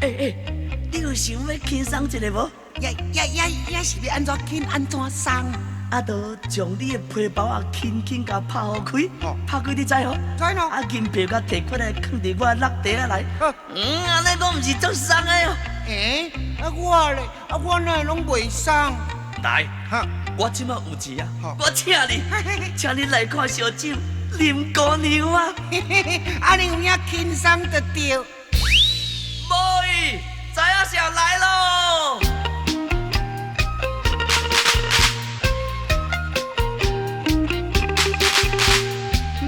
你有想要轻松一下无？也是要安怎轻安怎松？啊，就将你的皮包啊轻轻甲拍开，拍开你知吼？知咯。啊，银票甲摕过来放伫我落地啊来。安尼讲毋是足松的哦。我咧，我哪会拢袂松？来，我即马有钱啊，我请你，请你来看小酒，啉姑娘啊。安尼有影轻松就对。妹，知影谁来咯？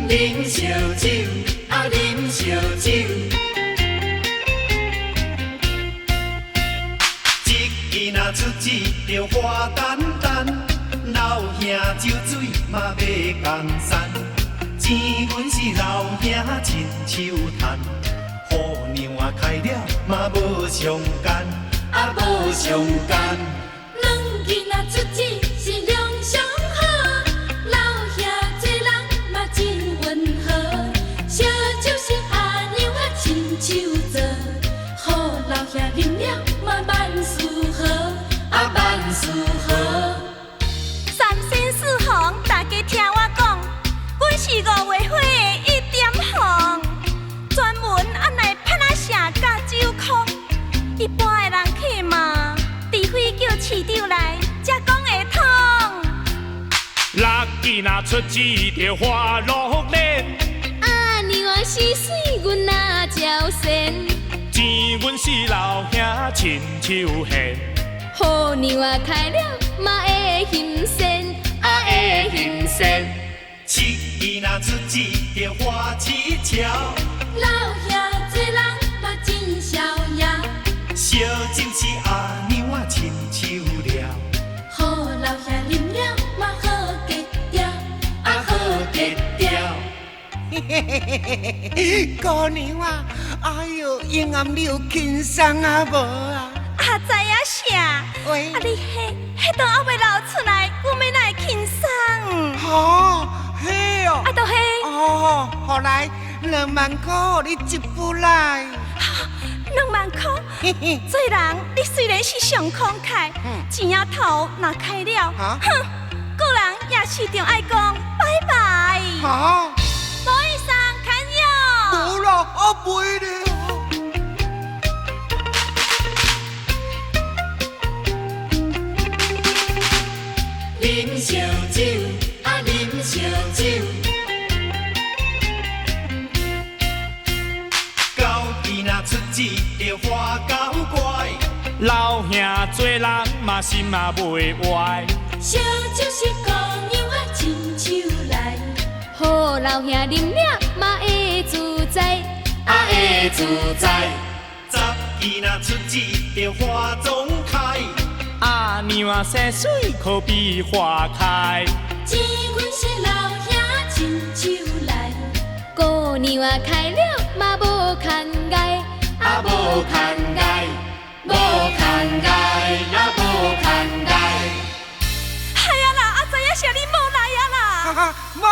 啉烧酒，啉烧酒，一支若出钱着花丹丹，老兄酒水嘛袂共散，钱阮是老兄亲手赚，虎娘啊开了嘛无相干，无相干。两囡仔出钱是良相好，老兄做人嘛真温和，烧酒是阿娘啊亲手做，好老兄啉了嘛万事好，万事好。三生四行，大家听我讲，阮是5月花的1点红，专门按来拍仔声甲酒空，一般的人客嘛，除非叫市长来，才讲会通。六囡仔出钱着花落脸，阿娘啊是水，阮哪照先？钱阮是老兄亲手献，好娘啊开了嘛会欣仙，会欣仙。七囡仔出钱着花七巧，老兄做人嘛真逍遥，烧酒是阿娘啊亲手料，好老兄啉了嘛好结条，好结条。姑娘啊，哎哟，英暗你有轻松啊无啊？知影啥？喂，你迄段还未流出来，我们哪会轻松？嘿哦，就迄好来2万块，你一步来。 2万块，做人你虽然是上慷慨，钱仔头若开了，哼，个人也是着爱讲拜拜。无意上看哟。无啦，袂了。啉烧酒，啉烧酒。 出钱着花狗乖，老兄做人嘛心嘛袂歪，烧酒是姑娘啊亲手来，好老兄啉了嘛会自在，会自在。十囡仔出钱着花总开，阿娘啊生水可比花开，钱阮是老兄亲手来，姑娘啊开了嘛无牵碍。 无牵碍，无牵碍，无牵碍。哎呀啦，知影是你无来啊啦！妈。